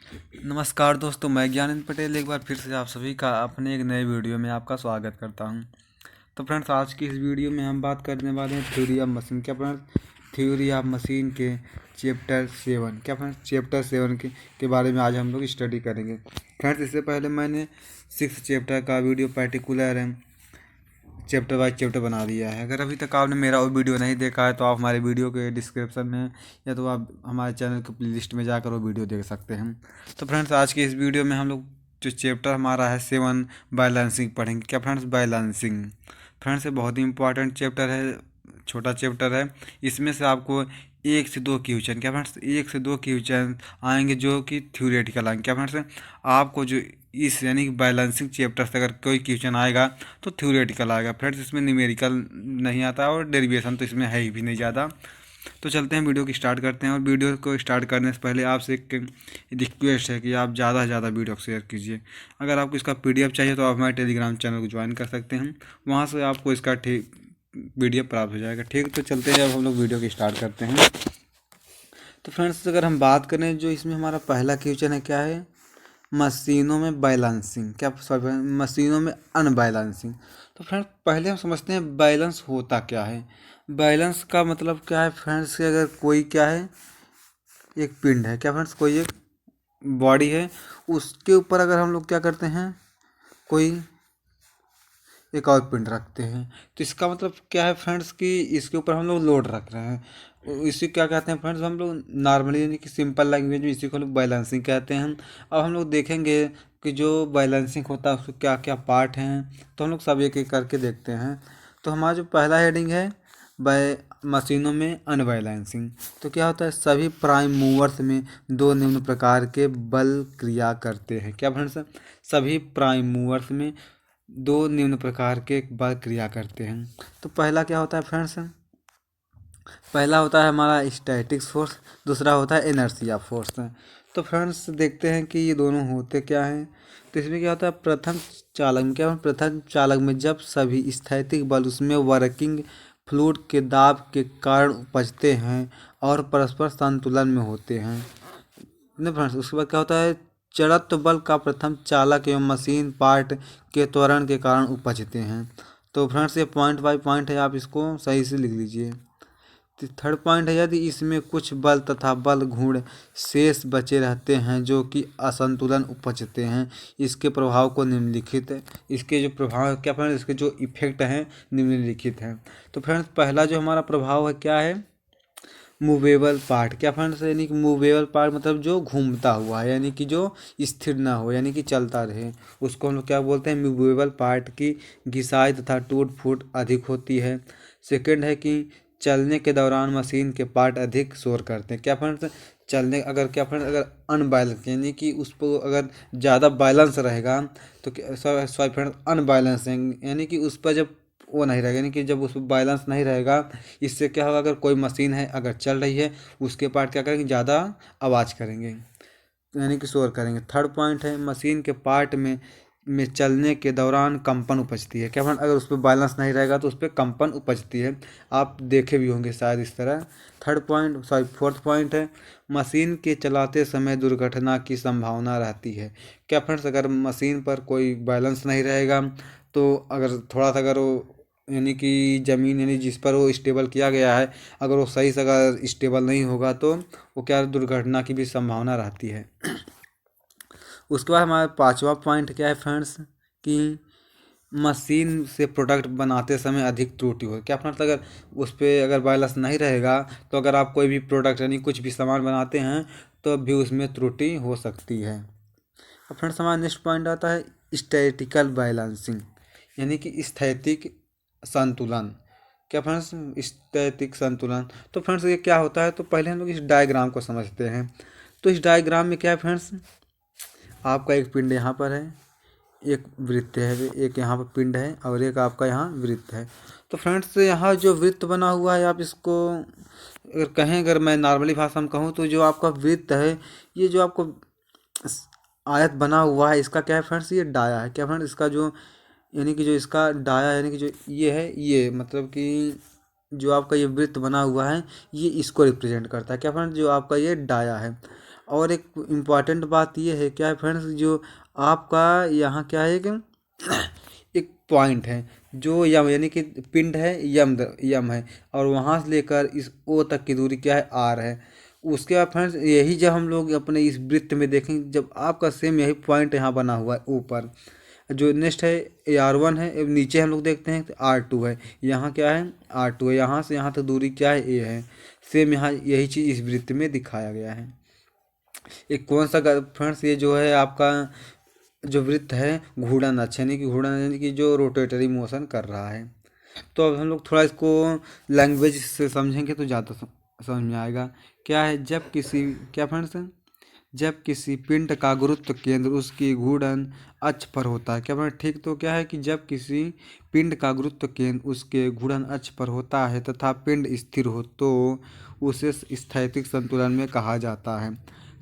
नमस्कार दोस्तों, मैं ज्ञानंद पटेल एक बार फिर से आप सभी का अपने एक नए वीडियो में आपका स्वागत करता हूं। तो फ्रेंड्स, आज की इस वीडियो में हम बात करने वाले हैं थ्योरी ऑफ मशीन। क्या फ्रेंड्स, थ्योरी ऑफ मशीन के चैप्टर 7 क्या फ्रेंड्स चैप्टर 7 के बारे में आज हम लोग स्टडी करेंगे। फ्रेंड्स, इससे पहले मैंने 6 चैप्टर का video particular chapter wise chapter बना दिया है। अगर अभी तक आपने मेरा वो वीडियो नहीं देखा है तो आप हमारे वीडियो के डिस्क्रिप्शन में या तो आप हमारे चैनल के प्लेलिस्ट में जाकर वो वीडियो देख सकते हैं। तो फ्रेंड्स, आज के इस वीडियो में हम लोग जो चैप्टर हमारा है 7 बैलेंसिंग पढ़ेंगे। क्या फ्रेंड्स, बैलेंसिंग फ्रेंड्स ये बहुत ही इंपॉर्टेंट चैप्टर है, छोटा चैप्टर है। इसमें से आपको 1 से 2 क्वेश्चन क्या फ्रेंड्स 1 से 2 क्वेश्चन आएंगे जो कि थ्योरेटिकल आएंगे। क्या फ्रेंड्स, आपको जो इस यानी कि बैलेंसिंग चैप्टर से अगर कोई क्वेश्चन आएगा तो थ्योरेटिकल आएगा फ्रेंड्स। इसमें न्यूमेरिकल नहीं आता और डेरिवेशन तो इसमें है ही भी नहीं ज़्यादा। तो चलते हैं वीडियो की स्टार्ट करते हैं। और वीडियो को स्टार्ट करने से पहले आपसे एक रिक्वेस्ट है कि आप ज़्यादा से ज़्यादा वीडियो को शेयर कीजिए। अगर आपको इसका PDF चाहिए तो आप हमारे टेलीग्राम चैनल को ज्वाइन कर सकते हैं, वहाँ से आपको इसका ठीक PDF प्राप्त हो जाएगा। ठीक, तो चलते हैं अब हम लोग वीडियो की स्टार्ट करते हैं। तो फ्रेंड्स, अगर हम बात करें जो इसमें हमारा पहला क्वेश्चन है, क्या है, मशीनों में बैलेंसिंग। क्या सॉरी, मशीनों में अनबैलेंसिंग। तो फ्रेंड्स, पहले हम समझते हैं बैलेंस होता क्या है। बैलेंस का मतलब क्या है फ्रेंड्स, कि अगर कोई क्या है, एक पिंड है, क्या फ्रेंड्स, कोई एक बॉडी है, उसके ऊपर अगर हम लोग क्या करते हैं, कोई एक और पिंड रखते हैं, तो इसका मतलब क्या है फ्रेंड्स कि इसके ऊपर हम लोग लोड रख रहे हैं। इसी क्या कहते हैं फ्रेंड्स, हम लोग नॉर्मली यानी कि सिंपल लैंग्वेज में इसी को लोग बैलेंसिंग कहते हैं। अब हम लोग देखेंगे कि जो बैलेंसिंग होता है उसके क्या क्या पार्ट हैं, तो हम लोग सब एक एक करके देखते हैं। तो हमारा जो पहला हेडिंग है, बाय मशीनों में अनबैलेंसिंग। तो क्या होता है, सभी प्राइम मूवर्स में 2 निम्न प्रकार के बल क्रिया करते हैं। क्या फ्रेंड्स, सभी प्राइम मूवर्स में 2 निम्न प्रकार के बल क्रिया करते हैं। तो पहला क्या होता है फ्रेंड्स, पहला होता है हमारा स्टैटिक फोर्स, दूसरा होता है इनर्शिया फोर्स। तो फ्रेंड्स, देखते हैं कि ये दोनों होते क्या हैं। तो इसमें क्या होता है, प्रथम चालक में जब सभी स्थैतिक बल उसमें वर्किंग फ्लूइड के दाब के कारण उपजते हैं और परस्पर संतुलन में होते हैं। नहीं फ्रेंड्स, उसके बाद क्या होता है, जड़त्व बल का प्रथम चालक एवं मशीन पार्ट के त्वरण के कारण उपजते हैं। तो फ्रेंड्स, ये पॉइंट बाय पॉइंट है, आप इसको सही से लिख लीजिए। तो थर्ड पॉइंट है, यदि इसमें कुछ बल तथा बल गुण शेष बचे रहते हैं जो कि असंतुलन उपजते हैं, इसके प्रभाव को निम्नलिखित इसके जो प्रभाव है, क्या फ्रेंड्स, इसके जो इफेक्ट हैं निम्नलिखित हैं। तो फ्रेंड्स, पहला जो हमारा प्रभाव है क्या है, मूवेबल पार्ट। क्या फ्रेंड्स, यानी कि मूवेबल पार्ट मतलब जो घूमता हुआ है, यानी कि जो स्थिर ना हो, यानी कि चलता रहे, उसको हम लोग क्या बोलते हैं, मूवेबल पार्ट की घिसाई तथा टूट फूट अधिक होती है। सेकंड है कि चलने के दौरान मशीन के पार्ट अधिक शोर करते हैं। क्या फ्रेंड्स, चलने अगर क्या फ्रेंड्स, अगर अनबैलेंस यानी कि उस पर अगर ज़्यादा बैलेंस रहेगा तो सॉरी फ्रेंड्स, अनबैलेंस यानी कि उस पर जब वो नहीं रहेगा, यानी कि जब उस पर बैलेंस नहीं रहेगा, इससे क्या होगा, अगर कोई मशीन है अगर चल रही है, उसके पार्ट क्या करेंगे, ज़्यादा आवाज़ करेंगे, यानी कि शोर करेंगे। थर्ड पॉइंट है, मशीन के पार्ट में चलने के दौरान कंपन उपजती है। क्या फ्रेंड, अगर उस पर बैलेंस नहीं रहेगा तो उस पर कंपन उपजती है, आप देखे भी होंगे शायद इस तरह। फोर्थ पॉइंट है, मशीन के चलाते समय दुर्घटना की संभावना रहती है। क्या फ्रेंड्स, अगर मशीन पर कोई बैलेंस नहीं रहेगा तो अगर थोड़ा सा अगर वो यानी कि ज़मीन यानी जिस पर वो स्टेबल किया गया है, अगर वो सही से अगर स्टेबल नहीं होगा तो वो क्या दुर्घटना की भी संभावना रहती है। उसके बाद हमारा पांचवा पॉइंट क्या है फ्रेंड्स, कि मशीन से प्रोडक्ट बनाते समय अधिक त्रुटि हो। क्या फ्रेंड्स, अगर उस पर अगर बैलेंस नहीं रहेगा तो अगर आप कोई भी प्रोडक्ट यानी कुछ भी सामान बनाते हैं तो भी उसमें त्रुटि हो सकती है। अब फ्रेंड्स, हमारा नेक्स्ट पॉइंट आता है स्टैटिकल बैलेंसिंग, यानी कि स्थैतिक संतुलन। क्या फ्रेंड्स, स्थैतिक संतुलन। तो फ्रेंड्स, ये क्या होता है, तो पहले हम लोग इस डायग्राम को समझते हैं। तो इस डायग्राम में क्या है फ्रेंड्स, आपका एक पिंड यहाँ पर है, एक वृत्त है, एक यहाँ पर पिंड है और एक आपका यहाँ वृत्त है। तो फ्रेंड्स, यहाँ जो वृत्त बना हुआ है, आप इसको अगर कहें, अगर मैं नॉर्मली भाषा में कहूँ तो जो आपका वृत्त है, ये जो आपको आयत बना हुआ है, इसका क्या है फ्रेंड्स, ये डाया है। क्या फ्रेंड्स, इसका जो यानी कि जो इसका डाया यानी कि जो ये है, ये मतलब कि जो आपका ये वृत्त बना हुआ है, ये इसको रिप्रेजेंट करता है। क्या फ्रेंड्स, जो आपका ये डाया है। और एक इम्पॉर्टेंट बात ये है क्या है फ्रेंड्स, जो आपका यहाँ क्या है कि एक पॉइंट है जो यम यानी कि पिंड है, यम है, और वहाँ से लेकर इस ओ तक की दूरी क्या है, आर है। उसके बाद फ्रेंड्स यही जब हम लोग अपने इस वृत्त में देखेंगे, जब आपका सेम यही पॉइंट यहाँ बना हुआ है ऊपर, जो नेक्स्ट है ए आर वन है, अब नीचे हम लोग देखते हैं तो आर टू है, यहाँ क्या है आर टू है, यहाँ से यहाँ तक दूरी क्या है ए है। सेम यहाँ यही चीज़ इस वृत्त में दिखाया गया है। एक कौन सा फ्रेंड्स, ये जो है आपका जो वृत्त है घूर्णन अक्ष, यानी कि घूर्णन यानी कि जो रोटेटरी मोशन कर रहा है। तो अब हम लोग थोड़ा इसको लैंग्वेज से समझेंगे तो ज़्यादा समझ में आएगा। क्या है, जब किसी क्या फ्रेंड्स, जब किसी पिंड का गुरुत्व केंद्र उसकी घूर्णन अक्ष पर होता है, क्या फ्रेंड्स ठीक, तो क्या है कि जब किसी पिंड का गुरुत्व केंद्र उसके घूर्णन अक्ष पर होता है तथा पिंड स्थिर हो तो उसे स्थैतिक संतुलन में कहा जाता है।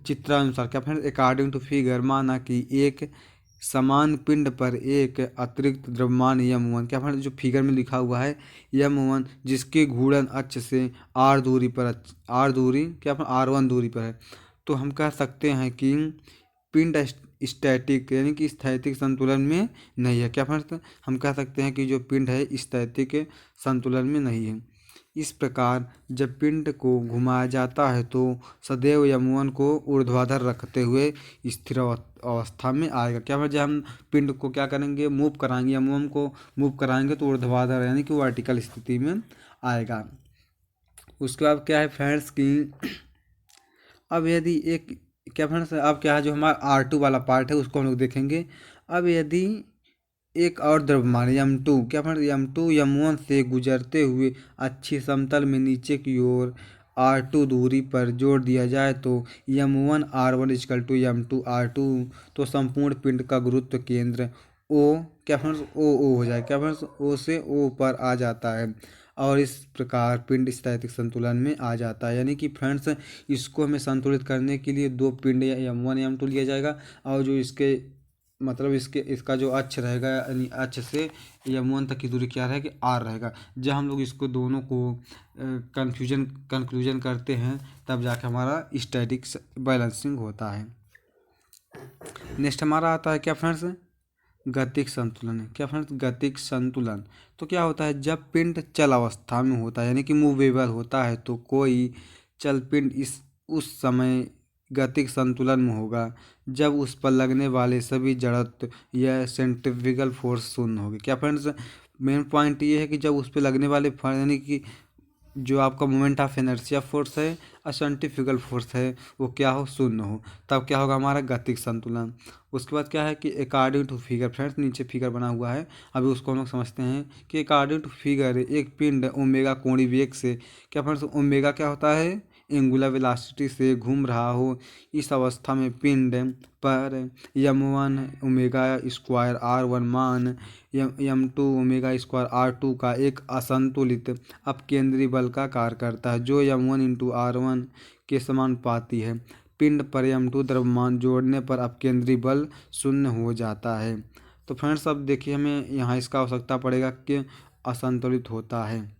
चित्रानुसार क्या फ्रेंड्स, अकॉर्डिंग टू फिगर, माना कि एक समान पिंड पर एक अतिरिक्त द्रव्यमान यम1, क्या फ्रेंड्स जो फिगर में लिखा हुआ है यम1, जिसके घूर्णन अक्ष से आर दूरी पर, आर दूरी क्या आर वन दूरी पर है, तो हम कह सकते हैं कि पिंड स्टैटिक यानी कि स्थैतिक संतुलन में नहीं है। क्या फ्रेंड्स, हम कह सकते हैं कि जो पिंड है स्थैतिक संतुलन में नहीं है। इस प्रकार जब पिंड को घुमाया जाता है तो सदैव यम1 को ऊर्ध्वाधर रखते हुए स्थिर अवस्था में आएगा। क्या मतलब जब हम पिंड को क्या करेंगे, मूव कराएंगे, यम1 को मूव कराएंगे तो ऊर्ध्वाधर यानी कि वर्टिकल स्थिति में आएगा। उसके बाद क्या है फ्रेंड्स की, अब यदि एक क्या फ्रेंड्स, अब क्या है जो हमारा आर टू वाला पार्ट है उसको हम लोग देखेंगे। अब यदि एक और द्रव्यमान यम टू, क्या फ्रेंड्स यम टू यम1 से गुजरते हुए अच्छी समतल में नीचे की ओर आर टू दूरी पर जोड़ दिया जाए तो यम1 R one equal to m two R two, तो संपूर्ण पिंड का गुरुत्व केंद्र ओ, क्या फ्रेंड्स ओ हो जाए, क्या फ्रेंड्स ओ से ओ पर आ जाता है और इस प्रकार पिंड स्थैतिक संतुलन में आ जाता है। यानी कि फ्रेंड्स इसको हमें संतुलित करने के लिए दो पिंड या यम1 यम2 लिया जाएगा, और जो इसके मतलब इसका जो अक्ष रहेगा यानी अक्ष से यम1 तक की दूरी क्या रहेगी, आर रहेगा। जब हम लोग इसको दोनों को कंक्लूजन करते हैं तब जाके हमारा स्टैटिक बैलेंसिंग होता है। नेक्स्ट हमारा आता है क्या फ्रेंड्स, गतिक संतुलन है। क्या फ्रेंड्स, गतिक संतुलन तो क्या होता है, जब पिंड चल अवस्था में होता है यानी कि मूवेबल होता है तो कोई चल पिंड उस समय गतिक संतुलन में होगा जब उस पर लगने वाले सभी जड़त्व या सेंट्रीफ्यूगल फोर्स शून्य होगी। क्या फ्रेंड्स, मेन पॉइंट ये है कि जब उस पर लगने वाले यानी कि जो आपका मोमेंट ऑफ इनर्शिया फोर्स है और सेंट्रीफ्यूगल फोर्स है वो क्या हो, शून्य हो, तब क्या होगा हमारा गतिक संतुलन। उसके बाद क्या है कि अकॉर्डिंग टू फिगर, फ्रेंड्स नीचे फिगर बना हुआ है, अभी उसको हम लोग समझते हैं कि अकॉर्डिंग टू फिगर एक पिंड ओमेगा कोणीय वेग से, क्या फ्रेंड्स ओमेगा क्या होता है, एंगुलर वेलोसिटी से घूम रहा हो, इस अवस्था में पिंड पर यम1 ओमेगा स्क्वायर आर वन मान यम2 ओमेगा स्क्वायर आर टू का एक असंतुलित अपकेंद्री बल का कार्य करता है जो यम1 इंटू आर वन के समानुपाती है। पिंड पर यम2 द्रव्यमान जोड़ने पर अपकेंद्री बल शून्य हो जाता है। तो फ्रेंड्स अब देखिए हमें यहाँ इसका आवश्यकता पड़ेगा कि असंतुलित होता है।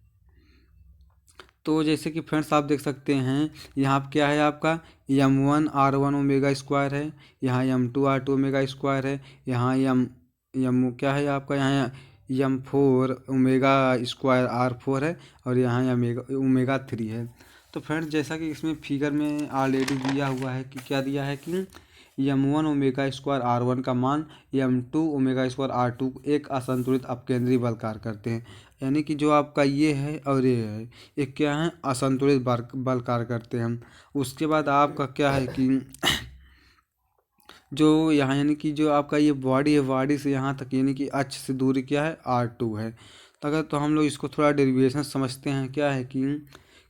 तो जैसे कि फ्रेंड्स आप देख सकते हैं यहाँ पर क्या है, आपका यम1 आर वन ओमेगा स्क्वायर है, यहाँ यम2 आर टू ओमेगा स्क्वायर है, यहाँ यम क्या है आपका, यहाँ यम4 ओमेगा स्क्वायर आर फोर है, और यहाँ ओमेगा 3 है। तो फ्रेंड्स जैसा कि इसमें फिगर में ऑलरेडी दिया हुआ है कि क्या दिया है कि यम1 ओमेगा स्क्वायर आर वन का मान यम2 ओमेगा स्क्वायर आर टू एक असंतुलित अपकेंद्री बल कार्य करते हैं। यानी कि जो आपका ये है और ये है, एक क्या है असंतुलित बल कार्य करते हैं। उसके बाद आपका क्या है कि जो यहाँ यानी कि जो आपका ये बॉडी है, बॉडी से यहाँ तक यानी कि अक्ष से दूरी क्या है, R2 है। तो अगर तो हम लोग इसको थोड़ा डेरिवेशन समझते हैं, क्या है कि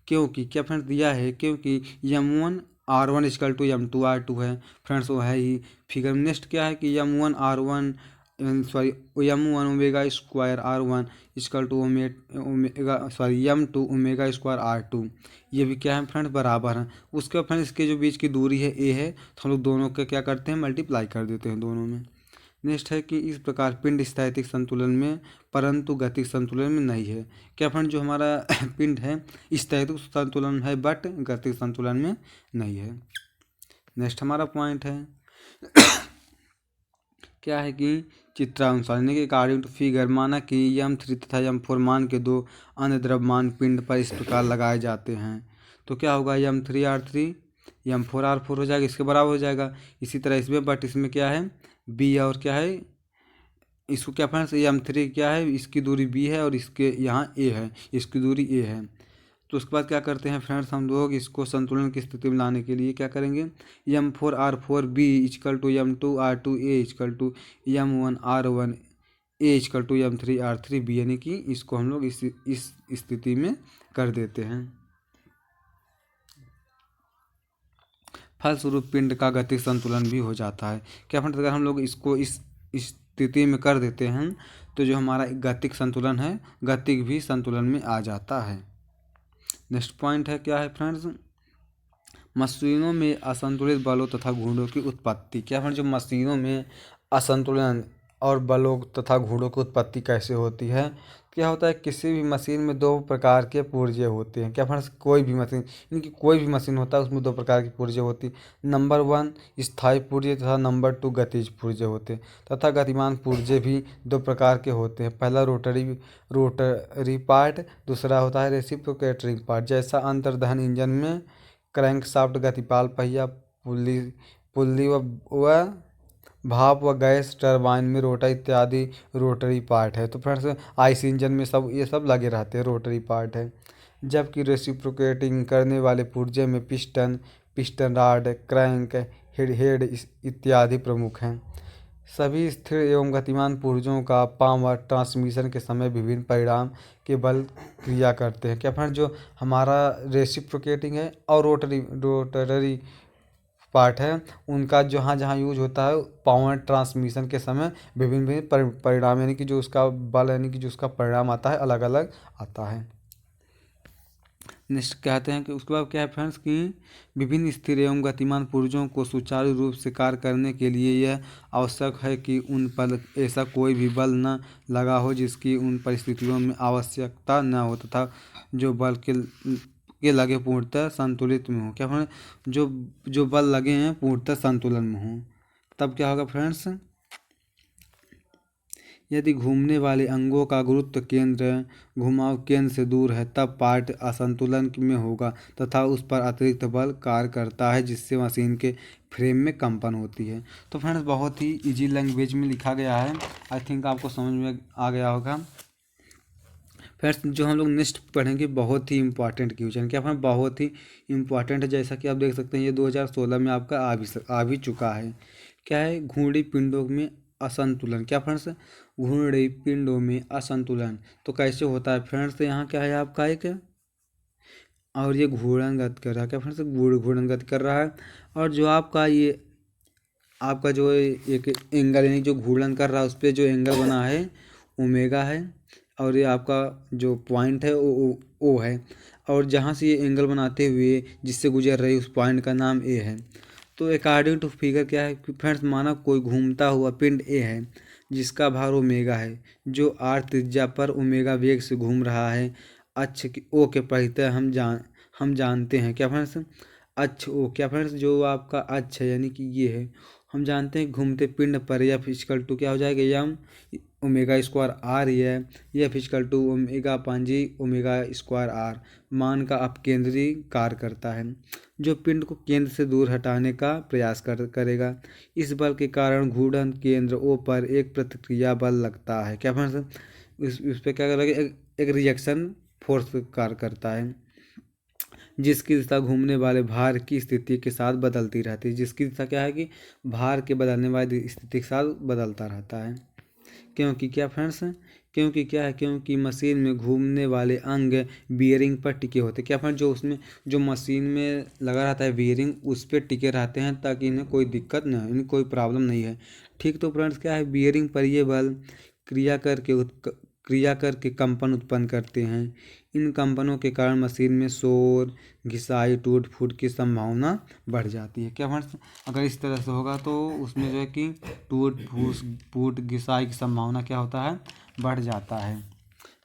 क्योंकि क्या फ्रेंड्स दिया है, क्योंकि यम1 R1 इजकल टू यम2 R2 है, फ्रेंड्स वो है ही फिगर में। नेक्स्ट क्या है कि यम1 R1 सॉरी यम1 omega square R1 equal to omega sorry यम2 ओमेगा स्क्वायर R2, ये भी क्या है फ्रेंड्स बराबर हैं। उसके बाद फ्रेंड्स इसके जो बीच की दूरी है ए है, तो हम लोग दोनों का क्या करते हैं, मल्टीप्लाई कर देते हैं दोनों में। नेक्स्ट है कि इस प्रकार पिंड स्थैतिक संतुलन में परंतु गतिक संतुलन में नहीं है। क्या फ्रेंड, जो हमारा पिंड है स्थैतिक संतुलन है बट गतिक संतुलन में नहीं है। नेक्स्ट हमारा पॉइंट है क्या है कि चित्रानुसार यानी कि अकॉर्डिंग टू फिगर, माना कि M3 तथा M4 मान के दो अन्य द्रव्यमान पिंड पर इस प्रकार लगाए जाते हैं, तो क्या होगा M3R3 M4R4 हो जाएगा, इसके बराबर हो जाएगा। इसी तरह इसमें, बट इसमें क्या है B और क्या है इसको क्या फ्रेंड्स, M3 क्या है, इसकी दूरी B है और इसके यहाँ A है, इसकी दूरी A है। तो उसके बाद क्या करते हैं फ्रेंड्स, हम लोग इसको संतुलन की स्थिति में लाने के लिए क्या करेंगे, M4R4B equal to M2R2A equal to M1R1A equal to M3R3B, यानी कि इसको हम लोग इस स्थिति में कर देते हैं। फलस्वरूप पिंड का गतिक संतुलन भी हो जाता है। क्या फ्रेंड्स, अगर हम लोग इसको इस स्थिति में कर देते हैं तो जो हमारा गतिक संतुलन है, गतिक भी संतुलन में आ जाता है। नेक्स्ट पॉइंट है क्या है फ्रेंड्स, मशीनों में असंतुलित बलों तथा घूर्णनों की उत्पत्ति। क्या फ्रेंड्स, जो मशीनों में असंतुलन और बलों तथा घूर्णनों की उत्पत्ति कैसे होती है। क्या होता है, किसी भी मशीन में दो प्रकार के पुर्जे होते हैं। क्या फ्रेंड्स, कोई भी मशीन, इनकी कोई भी मशीन होता है उसमें दो प्रकार की पुर्जे होती है। नंबर 1 स्थायी पुर्जे तथा नंबर 2 गतिज पुर्जे होते हैं। तथा गतिमान पुर्जे भी दो प्रकार के होते हैं। पहला रोटरी पार्ट, दूसरा होता है रेसिप्रोकेटिंग पार्ट। जैसा अंतर्दहन इंजन में क्रैंकशाफ्ट, गतिपाल पहिया, पुल्ली व भाप व गैस टरबाइन में रोटर इत्यादि रोटरी पार्ट है। तो फ्रेंड्स, आईसी इंजन में ये सब लगे रहते हैं, रोटरी पार्ट है। जबकि रेसिप्रोकेटिंग करने वाले पुर्जे में पिस्टन राड, क्रैंक हेड इत्यादि प्रमुख हैं। सभी स्थिर एवं गतिमान पुर्जों का पावर ट्रांसमिशन के समय विभिन्न परिणाम के बल क्रिया करते हैं। क्या फ्रेंड्स, जो हमारा रेसिप्रोकेटिंग है और रोटरी पार्ट है, उनका जहाँ जहाँ यूज होता है पावर ट्रांसमिशन के समय विभिन्न विभिन्न परिणाम, यानी कि जो उसका बल यानी कि जो उसका परिणाम आता है अलग अलग आता है। नेक्स्ट कहते हैं कि उसके बाद क्या है फ्रेंड्स कि विभिन्न स्थिर एवं गतिमान पुर्जों को सुचारू रूप से कार्य करने के लिए यह आवश्यक है कि उन पर ऐसा कोई भी बल न लगा हो जिसकी उन परिस्थितियों में आवश्यकता न हो, तथा जो बल के लगे पूर्णतः संतुलित में हो। क्या फ्रेंड्स, जो बल लगे हैं पूर्णतः संतुलन में हो। तब क्या होगा फ्रेंड्स, यदि घूमने वाले अंगों का गुरुत्व केंद्र घुमाव केंद्र से दूर है तब पार्ट असंतुलन में होगा तथा उस पर अतिरिक्त बल कार्य करता है, जिससे मशीन के फ्रेम में कंपन होती है। तो फ्रेंड्स, बहुत ही इजी लैंग्वेज में लिखा गया है, आई थिंक आपको समझ में आ गया होगा। फ्रेंड्स, जो हम लोग नेक्स्ट पढ़ेंगे बहुत ही इंपॉर्टेंट क्वेश्चन, क्या फ्रेंड्स बहुत ही इंपॉर्टेंट है। जैसा कि आप देख सकते हैं ये 2016 में आपका आ भी चुका है। क्या है, घूर्णी पिंडों में असंतुलन। क्या फ्रेंड्स, घूर्णी पिंडों में असंतुलन तो कैसे होता है फ्रेंड्स, यहाँ क्या है आपका एक, और ये घूर्णन गति कर रहा है। क्या फ्रेंड्स, घूर्णन गति कर रहा है, और जो आपका ये आपका जो एक एंगल यानी जो घूर्णन कर रहा है उस पर जो एंगल बना है ओमेगा है, और ये आपका जो पॉइंट है ओ है, और जहाँ से ये एंगल बनाते हुए जिससे गुजर रही उस पॉइंट का नाम ए है। तो अकॉर्डिंग टू फिगर क्या है कि फ्रेंड्स, माना कोई घूमता हुआ पिंड ए है जिसका भार ओमेगा है, जो आर त्रिज्या पर ओमेगा वेग से घूम रहा है। अक्ष ओ के परितः हम जानते हैं। क्या फ्रेंड्स, अक्ष ओ, क्या फ्रेंड्स, जो आपका अक्ष है यानी कि ये है, हम जानते हैं घूमते पिंड पर एफ इक्वल टू क्या हो जाएगा, m omega square R, F equal to omega पांजी ओमेगा स्क्वायर आर मान का अपकेंद्री कार्य करता है, जो पिंड को केंद्र से दूर हटाने का प्रयास करेगा। इस बल के कारण घूर्णन केंद्र ओ पर एक प्रतिक्रिया बल लगता है। क्या फ्रेंड्स, इस पर क्या करेगा, एक रिएक्शन फोर्स कार्य करता है, जिसकी दिशा घूमने वाले भार की स्थिति के साथ बदलती रहती है। जिसकी दिशा क्या है कि भार के बदलने वाली स्थिति के साथ बदलता रहता है। क्योंकि क्या फ्रेंड्स, क्योंकि क्या है, क्योंकि मशीन में घूमने वाले अंग बियरिंग पर टिके होते हैं। क्या फ्रेंड्स, जो उसमें जो मशीन में लगा रहता है बियरिंग उस पर टिके रहते हैं ताकि इन्हें कोई दिक्कत न हो, इन्हें कोई प्रॉब्लम नहीं है। ठीक, तो फ्रेंड्स क्या है, बियरिंग पर ये बल क्रिया करके कंपन उत्पन्न करते हैं। इन कंपनों के कारण मशीन में शोर, घिसाई, टूट फूट की संभावना बढ़ जाती है। क्या फ्रेंड्स, अगर इस तरह से होगा तो उसमें जो है कि टूट फूट घिसाई की संभावना क्या होता है, बढ़ जाता है।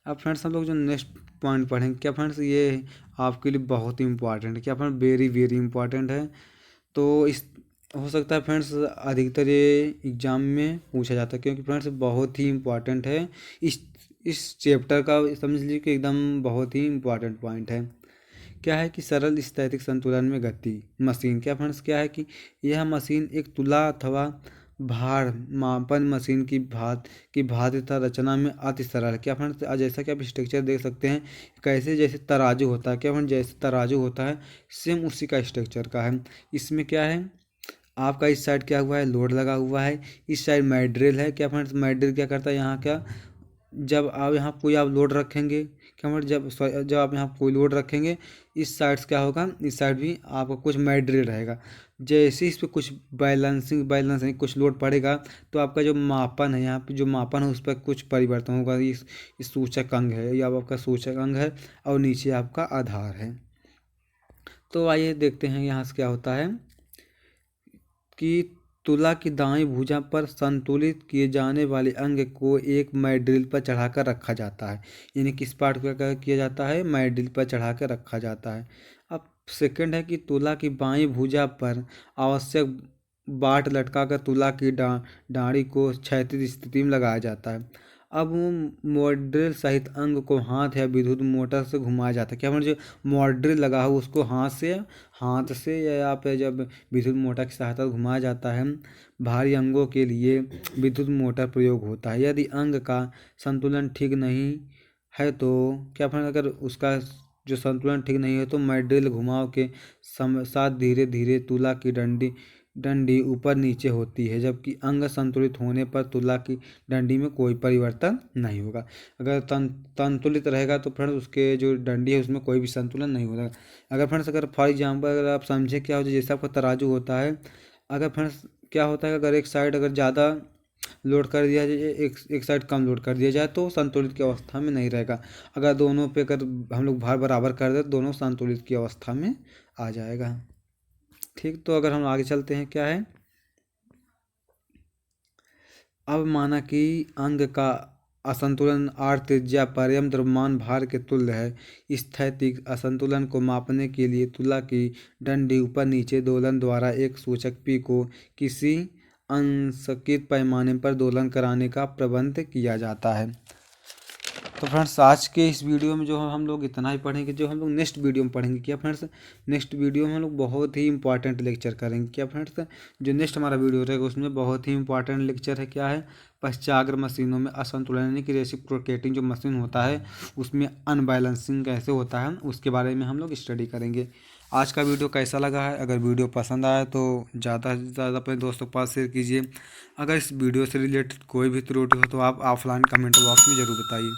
अब फ्रेंड्स, हम लोग जो नेक्स्ट पॉइंट पढ़ेंगे, क्या फ्रेंड्स ये आपके लिए बहुत ही इंपॉर्टेंट है। क्या फ्रेंड्स, वेरी वेरी इंपॉर्टेंट है। तो हो सकता है फ्रेंड्स अधिकतर ये एग्ज़ाम में पूछा जाता है, क्योंकि फ्रेंड्स बहुत ही इम्पोर्टेंट है। इस इस चैप्टर का समझ लीजिए कि एकदम बहुत ही इम्पोर्टेंट पॉइंट है। क्या है कि सरल स्थैतिक संतुलन में गति मशीन, क्या फ्रेंड्स क्या है कि यह मशीन एक तुला अथवा भार मापन मशीन की भात तथा रचना में अति सरल है। क्या फ्रेंड्स जैसा कि आप स्ट्रक्चर देख सकते हैं, कैसे जैसे तराजू होता है, क्या फ्रेंड्स जैसे तराजू होता है सेम उसी का स्ट्रक्चर का है। इसमें क्या है, आपका इस साइड क्या हुआ है, लोड लगा हुआ है, इस साइड मैड्रिल है। क्या फ्रेंड्स मैड्रिल क्या करता है, यहाँ क्या, जब आप यहाँ कोई आप लोड रखेंगे, क्या मतलब जब आप यहाँ कोई लोड रखेंगे, इस साइड से क्या होगा, इस साइड भी आपका कुछ मैटेरियल रहेगा। जैसे ही इस पर कुछ बैलेंसिंग कुछ लोड पड़ेगा, तो आपका जो मापन है, यहाँ पे जो मापन है उस पर कुछ परिवर्तन होगा। इस सूचक अंग है, या आपका सूचक अंग है, और नीचे आपका आधार है। तो आइए देखते हैं यहाँ से क्या होता है कि तुला की दाईं भुजा पर संतुलित किए जाने वाले अंग को एक मैड्रिल पर चढ़ाकर रखा जाता है। यानी किस पार्ट को क्या किया जाता है, मैड्रिल पर चढ़ाकर रखा जाता है। अब सेकंड है कि तुला की बाईं भुजा पर आवश्यक बाट लटकाकर तुला की डांडी को क्षैतिज स्थिति में लगाया जाता है। अब मॉड्रिल सहित अंग को हाथ या विद्युत मोटर से घुमाया जाता है। क्या मतलब जो मॉड्रिल लगा हो उसको हाथ से या आप जब विद्युत मोटर की सहायता से घुमाया जाता है। भारी अंगों के लिए विद्युत मोटर प्रयोग होता है। यदि अंग का संतुलन ठीक नहीं है तो क्या फिर अगर उसका जो संतुलन ठीक नहीं है तो मैड्रिल घुमाव के साथ धीरे धीरे तुला की डंडी ऊपर नीचे होती है, जबकि अंग संतुलित होने पर तुला की डंडी में कोई परिवर्तन नहीं होगा। अगर संतुलित रहेगा तो फ्रेंड्स उसके जो डंडी है उसमें कोई भी संतुलन नहीं होगा। अगर फ्रेंड्स अगर फॉर एग्जांपल अगर आप समझे क्या होता है, जैसे आपका तराजू होता है, अगर फ्रेंड्स क्या होता है अगर एक साइड अगर ज़्यादा लोड कर दिया जाए, एक साइड कम लोड कर दिया जाए तो संतुलित की अवस्था में नहीं रहेगा। अगर दोनों पे अगर हम लोग भार बराबर कर दे तो दोनों संतुलित की अवस्था में आ जाएगा। ठीक, तो अगर हम आगे चलते हैं क्या है, अब माना कि अंग का असंतुलन आर त्रिज्या पर्याप्त द्रव्यमान भार के तुल्य है। स्थैतिक असंतुलन को मापने के लिए तुला की डंडी ऊपर नीचे दोलन द्वारा एक सूचक पी को किसी अंशांकित पैमाने पर दोलन कराने का प्रबंध किया जाता है। तो फ्रेंड्स आज के इस वीडियो में जो हम लोग इतना ही पढ़ेंगे। जो हम लोग नेक्स्ट वीडियो में पढ़ेंगे क्या फ्रेंड्स, नेक्स्ट वीडियो में हम लोग बहुत ही इंपॉर्टेंट लेक्चर करेंगे। क्या फ्रेंड्स, जो नेक्स्ट हमारा वीडियो रहेगा उसमें बहुत ही इंपॉर्टेंट लेक्चर है। क्या है, पश्चाग्र मशीनों में असंतुलन यानी कि रेसिप्रोकेटिंग जो मशीन होता है उसमें अनबैलेंसिंग कैसे होता है उसके बारे में हम लोग स्टडी करेंगे। आज का वीडियो कैसा लगा है, अगर वीडियो पसंद आया तो ज़्यादा से ज़्यादा अपने दोस्तों के पास शेयर कीजिए। अगर इस वीडियो से रिलेटेड कोई भी त्रुटि हो तो आप ऑफलाइन कमेंट बॉक्स में ज़रूर बताइए।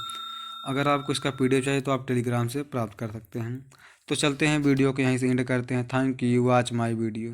अगर आपको इसका पीडीएफ चाहिए तो आप टेलीग्राम से प्राप्त कर सकते हैं। तो चलते हैं वीडियो को यहीं से एंड करते हैं। Thank you, watch my video.